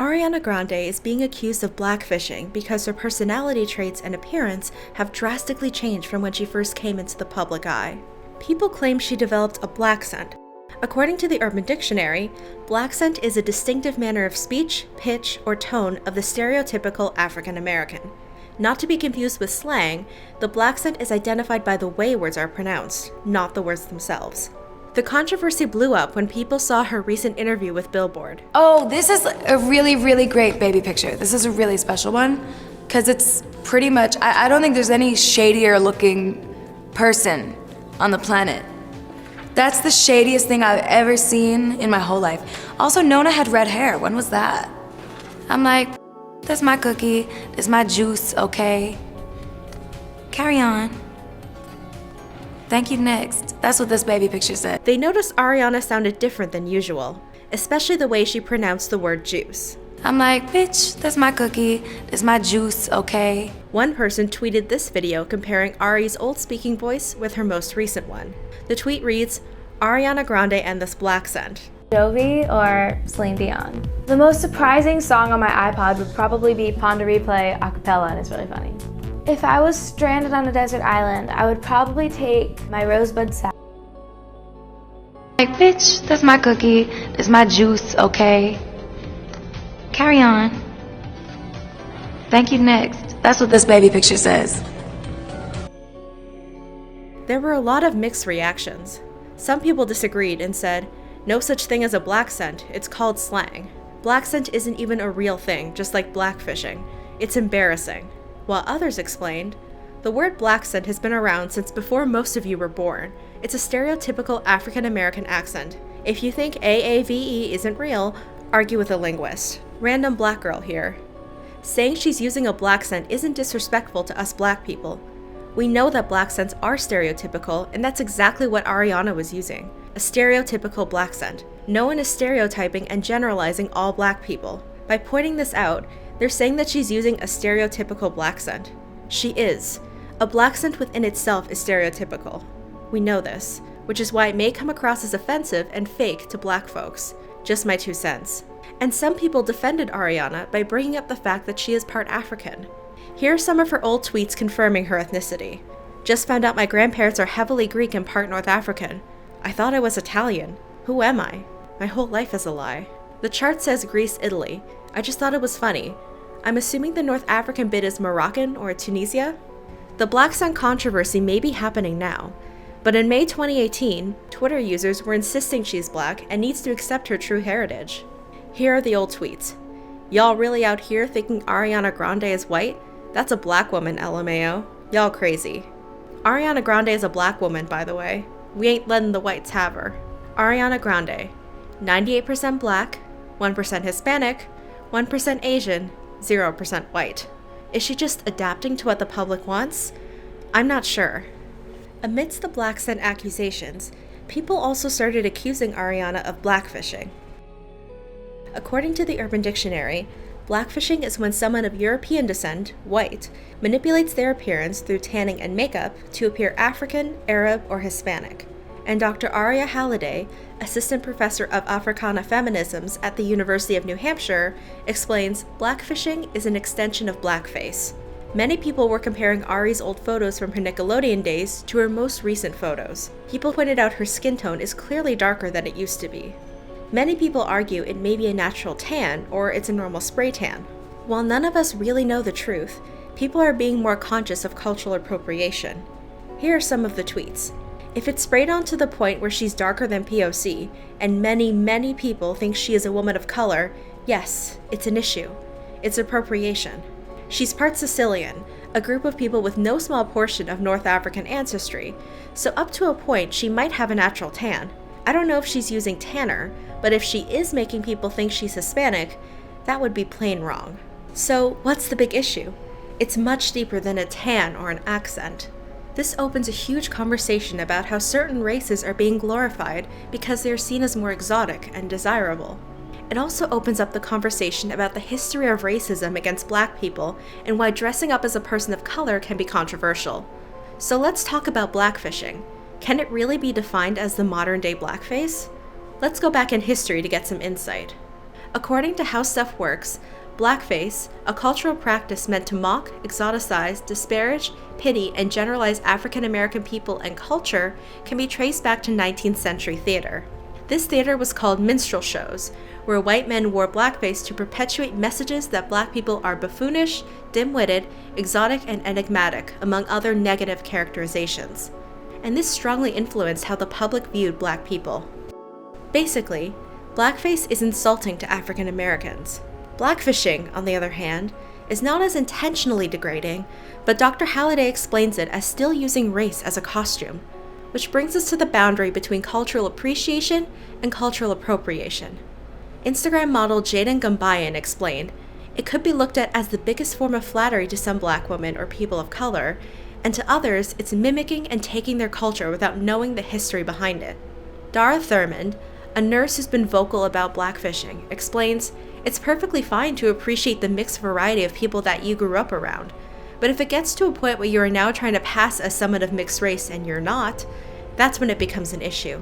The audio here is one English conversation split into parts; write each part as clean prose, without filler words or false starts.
Ariana Grande is being accused of blackfishing because her personality traits and appearance have drastically changed from when she first came into the public eye. People claim she developed a Blaccent. According to the Urban Dictionary, Blaccent is a distinctive manner of speech, pitch, or tone of the stereotypical African American. Not to be confused with slang, the Blaccent is identified by the way words are pronounced, not the words themselves. The controversy blew up when people saw her recent interview with Billboard. Oh, this is a really, really great baby picture. This is a really special one, because it's pretty much, I don't think there's any shadier looking person on the planet. That's the shadiest thing I've ever seen in my whole life. Also, Nona had red hair. When was that? I'm like, that's my cookie, that's my juice, okay? Carry on. Thank you, next. That's what this baby picture said. They noticed Ariana sounded different than usual, especially the way she pronounced the word juice. I'm like, bitch, that's my cookie, that's my juice, okay? One person tweeted this video comparing Ari's old speaking voice with her most recent one. The tweet reads, Ariana Grande and this Blaccent. Jovi or Celine Dion. The most surprising song on my iPod would probably be Pon de Replay a cappella, and it's really funny. If I was stranded on a desert island, I would probably take my rosebud salad. Like, bitch, that's my cookie, that's my juice, okay? Carry on. Thank you, next. That's what this baby picture says. There were a lot of mixed reactions. Some people disagreed and said, no such thing as a Blaccent, it's called slang. Blaccent isn't even a real thing, just like blackfishing. It's embarrassing. While others explained, the word Blaccent has been around since before most of you were born. It's a stereotypical African American accent. If you think AAVE isn't real, argue with a linguist. Random black girl here. Saying she's using a Blaccent isn't disrespectful to us black people. We know that Blaccents are stereotypical, and that's exactly what Ariana was using. A stereotypical Blaccent. No one is stereotyping and generalizing all black people. By pointing this out, they're saying that she's using a stereotypical Blaccent. She is. A Blaccent within itself is stereotypical. We know this, which is why it may come across as offensive and fake to black folks. Just my 2 cents. And some people defended Ariana by bringing up the fact that she is part African. Here are some of her old tweets confirming her ethnicity. Just found out my grandparents are heavily Greek and part North African. I thought I was Italian. Who am I? My whole life is a lie. The chart says Greece, Italy. I just thought it was funny. I'm assuming the North African bit is Moroccan or Tunisia? The Blaccent controversy may be happening now, but in May 2018, Twitter users were insisting she's black and needs to accept her true heritage. Here are the old tweets. Y'all really out here thinking Ariana Grande is white? That's a black woman, LMAO. Y'all crazy. Ariana Grande is a black woman, by the way. We ain't letting the whites have her. Ariana Grande, 98% black, 1% Hispanic, 1% Asian, 0% white. Is she just adapting to what the public wants? I'm not sure. Amidst the Blaccent accusations, people also started accusing Ariana of blackfishing. According to the Urban Dictionary, blackfishing is when someone of European descent, white, manipulates their appearance through tanning and makeup to appear African, Arab, or Hispanic. And Dr. Aria Halliday, assistant professor of Africana feminisms at the University of New Hampshire, explains blackfishing is an extension of blackface. Many people were comparing Ari's old photos from her Nickelodeon days to her most recent photos. People pointed out her skin tone is clearly darker than it used to be. Many people argue it may be a natural tan or it's a normal spray tan. While none of us really know the truth, people are being more conscious of cultural appropriation. Here are some of the tweets. If it's sprayed on to the point where she's darker than POC, and many people think she is a woman of color, yes, it's an issue. It's appropriation. She's part Sicilian, a group of people with no small portion of North African ancestry, so up to a point she might have a natural tan. I don't know if she's using tanner, but if she is making people think she's Hispanic, that would be plain wrong. So what's the big issue? It's much deeper than a tan or an accent. This opens a huge conversation about how certain races are being glorified because they are seen as more exotic and desirable. It also opens up the conversation about the history of racism against black people and why dressing up as a person of color can be controversial. So let's talk about blackfishing. Can it really be defined as the modern-day blackface? Let's go back in history to get some insight. According to How Stuff Works, blackface, a cultural practice meant to mock, exoticize, disparage, pity, and generalize African American people and culture, can be traced back to 19th century theater. This theater was called minstrel shows, where white men wore blackface to perpetuate messages that black people are buffoonish, dim-witted, exotic, and enigmatic, among other negative characterizations. And this strongly influenced how the public viewed black people. Basically, blackface is insulting to African Americans. Blackfishing, on the other hand, is not as intentionally degrading, but Dr. Halliday explains it as still using race as a costume, which brings us to the boundary between cultural appreciation and cultural appropriation. Instagram model Jaden Gambayan explained, "It could be looked at as the biggest form of flattery to some black women or people of color, and to others, it's mimicking and taking their culture without knowing the history behind it." Dara Thurmond, a nurse who's been vocal about blackfishing, explains, "It's perfectly fine to appreciate the mixed variety of people that you grew up around, but if it gets to a point where you are now trying to pass as someone of mixed race and you're not, that's when it becomes an issue."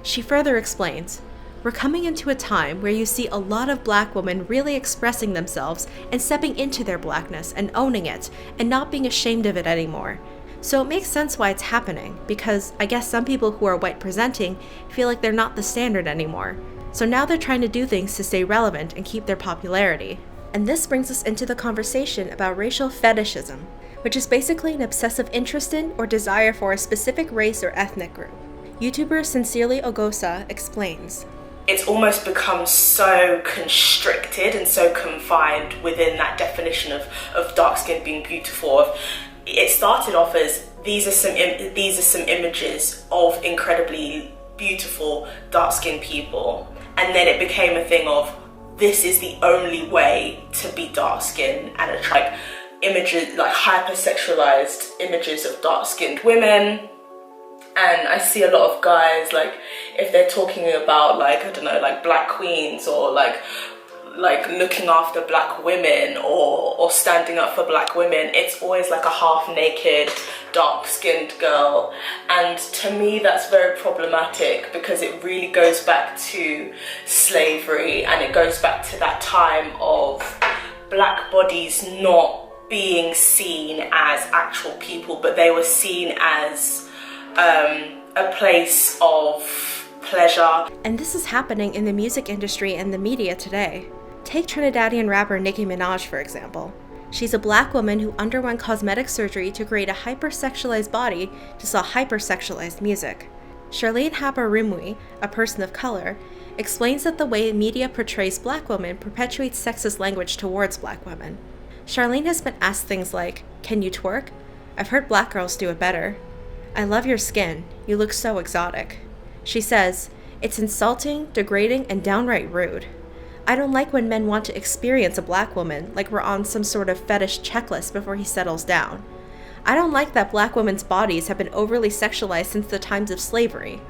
She further explains, "We're coming into a time where you see a lot of black women really expressing themselves and stepping into their blackness and owning it and not being ashamed of it anymore. So it makes sense why it's happening, because I guess some people who are white presenting feel like they're not the standard anymore. So now they're trying to do things to stay relevant and keep their popularity." And this brings us into the conversation about racial fetishism, which is basically an obsessive interest in or desire for a specific race or ethnic group. YouTuber Sincerely Ogosa explains, "It's almost become so constricted and so confined within that definition of dark skin being beautiful. It started off as these are some images of incredibly beautiful dark skinned people, and then it became a thing of this is the only way to be dark skinned, and it's like images, like hypersexualized images of dark skinned women. And I see a lot of guys, like, if they're talking about, like, I don't know, like black queens or like looking after black women or standing up for black women, it's always like a half-naked, dark-skinned girl. And to me, that's very problematic because it really goes back to slavery, and it goes back to that time of black bodies not being seen as actual people, but they were seen as a place of pleasure. And this is happening in the music industry and the media today. Take Trinidadian rapper Nicki Minaj, for example. She's a black woman who underwent cosmetic surgery to create a hypersexualized body to sell hypersexualized music. Charlene Habarumui, a person of color, explains that the way media portrays black women perpetuates sexist language towards black women. Charlene has been asked things like, "Can you twerk? I've heard black girls do it better. I love your skin. You look so exotic." She says, "It's insulting, degrading, and downright rude. I don't like when men want to experience a black woman like we're on some sort of fetish checklist before he settles down. I don't like that black women's bodies have been overly sexualized since the times of slavery.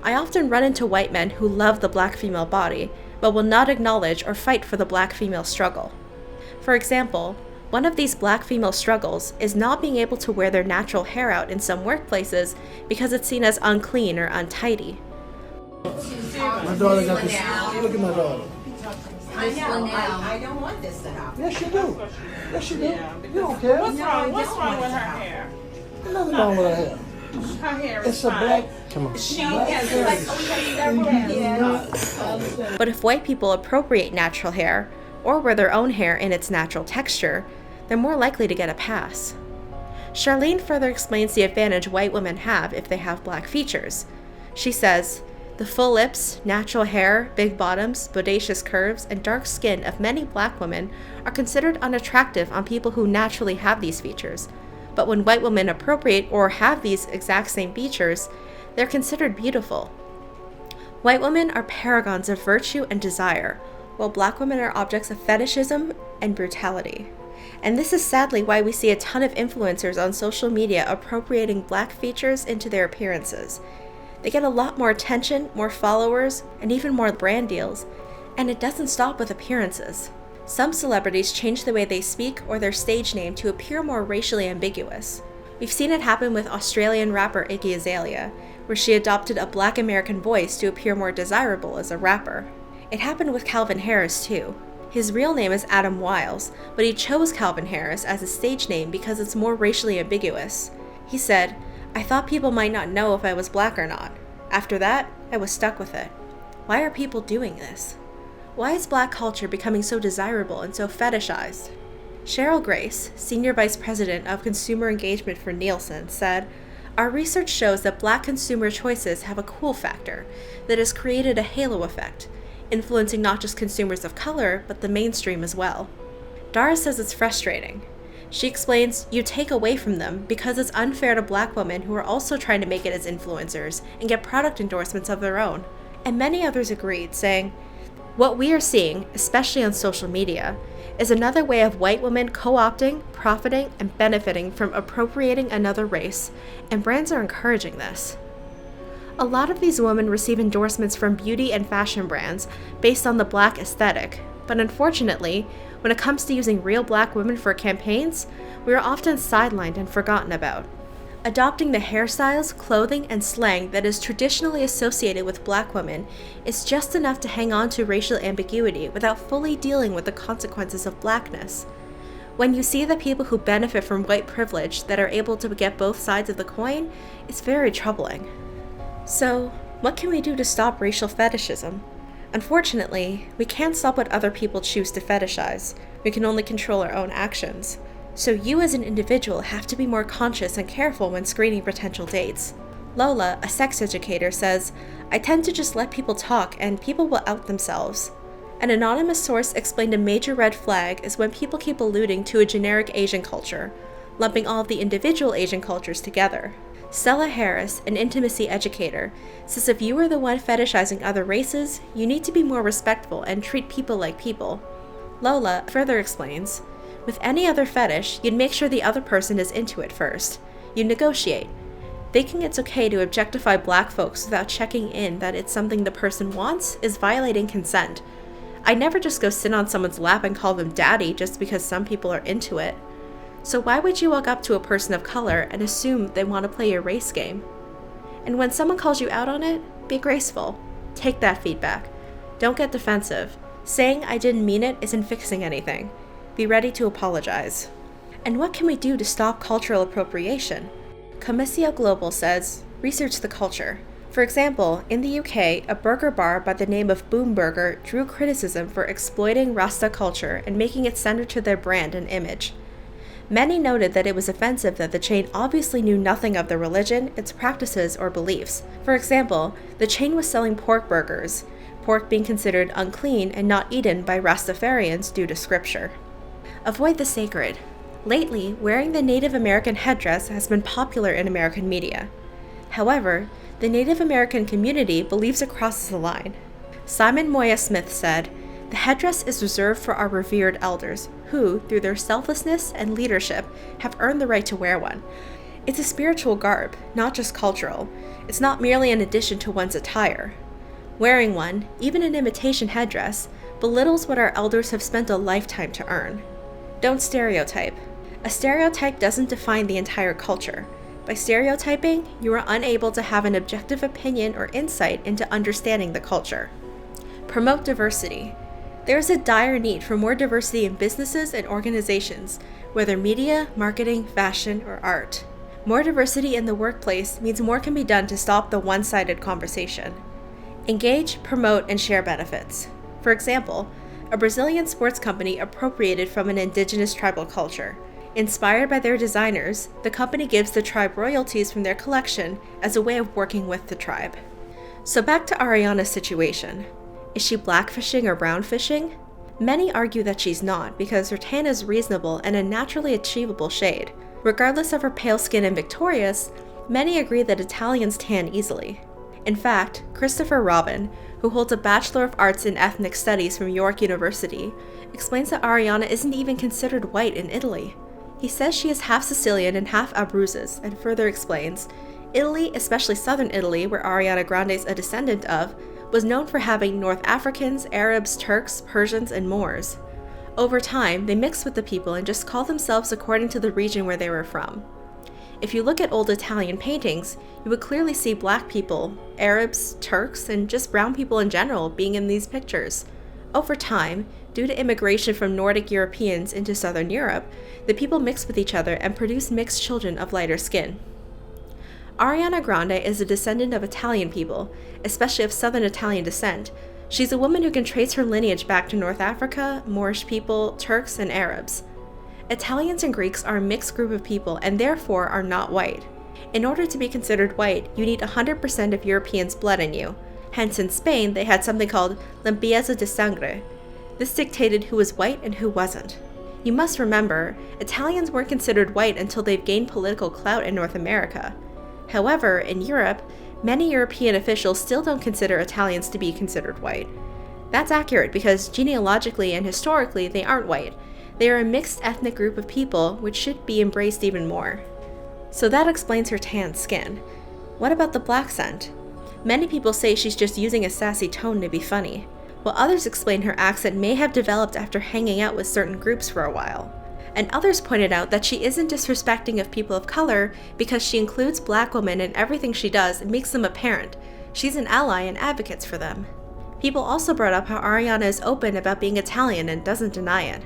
I often run into white men who love the black female body, but will not acknowledge or fight for the black female struggle. For example, one of these black female struggles is not being able to wear their natural hair out in some workplaces because it's seen as unclean or untidy." My daughter got this. Look at my daughter. I know. I don't want this to happen. Yes, you do. Yes, you do. You don't care. What's wrong with her hair? There's nothing wrong with her hair. Her hair is It's a fine. black. Come on. She has like several kids. But if white people appropriate natural hair, or wear their own hair in its natural texture, they're more likely to get a pass. Charlene further explains the advantage white women have if they have black features. She says, "The full lips, natural hair, big bottoms, bodacious curves, and dark skin of many black women are considered unattractive on people who naturally have these features. But when white women appropriate or have these exact same features, they're considered beautiful. White women are paragons of virtue and desire, while black women are objects of fetishism and brutality." And this is sadly why we see a ton of influencers on social media appropriating black features into their appearances. They get a lot more attention, more followers, and even more brand deals, and it doesn't stop with appearances. Some celebrities change the way they speak or their stage name to appear more racially ambiguous. We've seen it happen with Australian rapper Iggy Azalea, where she adopted a black American voice to appear more desirable as a rapper. It happened with Calvin Harris too. His real name is Adam Wiles, but he chose Calvin Harris as his stage name because it's more racially ambiguous. He said, "I thought people might not know if I was black or not. After that, I was stuck with it." Why are people doing this? Why is black culture becoming so desirable and so fetishized? Cheryl Grace, Senior Vice President of Consumer Engagement for Nielsen, said, "Our research shows that black consumer choices have a cool factor that has created a halo effect, influencing not just consumers of color, but the mainstream as well." Dara says it's frustrating. She explains, "You take away from them because it's unfair to black women who are also trying to make it as influencers and get product endorsements of their own." And many others agreed, saying, "What we are seeing, especially on social media, is another way of white women co-opting, profiting, and benefiting from appropriating another race, and brands are encouraging this." A lot of these women receive endorsements from beauty and fashion brands based on the black aesthetic, but unfortunately, when it comes to using real black women for campaigns, we are often sidelined and forgotten about. Adopting the hairstyles, clothing, and slang that is traditionally associated with black women is just enough to hang on to racial ambiguity without fully dealing with the consequences of blackness. When you see the people who benefit from white privilege that are able to get both sides of the coin, it's very troubling. So, what can we do to stop racial fetishism? Unfortunately, we can't stop what other people choose to fetishize. We can only control our own actions. So you as an individual have to be more conscious and careful when screening potential dates. Lola, a sex educator, says, "I tend to just let people talk and people will out themselves." An anonymous source explained a major red flag is when people keep alluding to a generic Asian culture, lumping all of the individual Asian cultures together. Stella Harris, an intimacy educator, says if you are the one fetishizing other races, you need to be more respectful and treat people like people. Lola further explains, "With any other fetish, you'd make sure the other person is into it first. You negotiate. Thinking it's okay to objectify black folks without checking in that it's something the person wants is violating consent. I never just go sit on someone's lap and call them daddy just because some people are into it. So why would you walk up to a person of color and assume they want to play your race game? And when someone calls you out on it, be graceful. Take that feedback. Don't get defensive. Saying I didn't mean it isn't fixing anything. Be ready to apologize." And what can we do to stop cultural appropriation? Comissio Global says, research the culture. For example, in the UK, a burger bar by the name of Boom Burger drew criticism for exploiting Rasta culture and making it center to their brand and image. Many noted that it was offensive that the chain obviously knew nothing of the religion, its practices, or beliefs. For example, the chain was selling pork burgers, pork being considered unclean and not eaten by Rastafarians due to scripture. Avoid the sacred. Lately, wearing the Native American headdress has been popular in American media. However, the Native American community believes it crosses the line. Simon Moya Smith said, "The headdress is reserved for our revered elders, who, through their selflessness and leadership, have earned the right to wear one. It's a spiritual garb, not just cultural. It's not merely an addition to one's attire. Wearing one, even an imitation headdress, belittles what our elders have spent a lifetime to earn. Don't stereotype. A stereotype doesn't define the entire culture. By stereotyping, you are unable to have an objective opinion or insight into understanding the culture. Promote diversity. There is a dire need for more diversity in businesses and organizations, whether media, marketing, fashion, or art. More diversity in the workplace means more can be done to stop the one-sided conversation. Engage, promote, and share benefits. For example, a Brazilian sports company appropriated from an indigenous tribal culture. Inspired by their designers, the company gives the tribe royalties from their collection as a way of working with the tribe. So back to Ariana's situation. Is she blackfishing or brownfishing? Many argue that she's not because her tan is reasonable and a naturally achievable shade. Regardless of her pale skin and victorious, many agree that Italians tan easily. In fact, Christopher Robin, who holds a Bachelor of Arts in Ethnic Studies from York University, explains that Ariana isn't even considered white in Italy. He says she is half Sicilian and half Abruzzes, and further explains, Italy, especially southern Italy, where Ariana Grande is a descendant of, was known for having North Africans, Arabs, Turks, Persians, and Moors. Over time, they mixed with the people and just called themselves according to the region where they were from. If you look at old Italian paintings, you would clearly see black people, Arabs, Turks, and just brown people in general being in these pictures. Over time, due to immigration from Nordic Europeans into Southern Europe, the people mixed with each other and produced mixed children of lighter skin. Ariana Grande is a descendant of Italian people, especially of Southern Italian descent. She's a woman who can trace her lineage back to North Africa, Moorish people, Turks, and Arabs. Italians and Greeks are a mixed group of people and therefore are not white. In order to be considered white, you need 100% of Europeans' blood in you. Hence, in Spain, they had something called limpieza de sangre. This dictated who was white and who wasn't. You must remember, Italians weren't considered white until they've gained political clout in North America. However, in Europe, many European officials still don't consider Italians to be considered white. That's accurate because genealogically and historically they aren't white. They are a mixed ethnic group of people which should be embraced even more. So that explains her tan skin. What about the Blaccent? Many people say she's just using a sassy tone to be funny, while others explain her accent may have developed after hanging out with certain groups for a while. And others pointed out that she isn't disrespecting of people of color because she includes black women in everything she does and makes them apparent. She's an ally and advocates for them. People also brought up how Ariana is open about being Italian and doesn't deny it.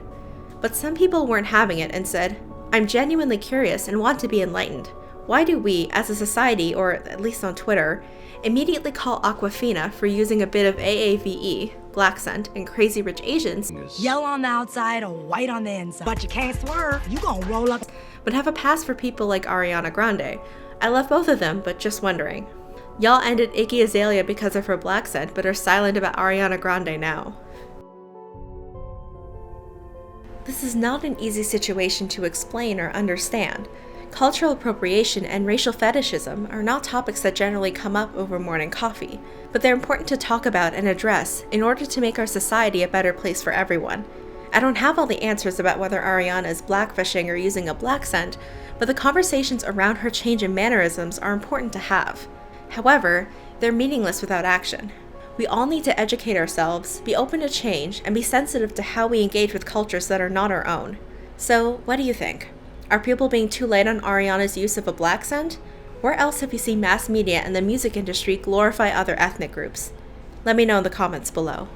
But some people weren't having it and said, "I'm genuinely curious and want to be enlightened. Why do we, as a society, or at least on Twitter, immediately call Aquafina for using a bit of AAVE, Blaccent, and Crazy Rich Asians, Yellow on the outside or white on the inside. But you can't swerve. You gonna roll up. but have a pass for people like Ariana Grande? I love both of them, but just wondering. Y'all ended Iggy Azalea because of her Blaccent, but are silent about Ariana Grande now. This is not an easy situation to explain or understand. Cultural appropriation and racial fetishism are not topics that generally come up over morning coffee, but they're important to talk about and address in order to make our society a better place for everyone. I don't have all the answers about whether Ariana is blackfishing or using a Blaccent, but the conversations around her change in mannerisms are important to have. However, they're meaningless without action. We all need to educate ourselves, be open to change, and be sensitive to how we engage with cultures that are not our own. So, what do you think? Are people being too light on Ariana's use of a Blaccent? Where else have you seen mass media and the music industry glorify other ethnic groups? Let me know in the comments below.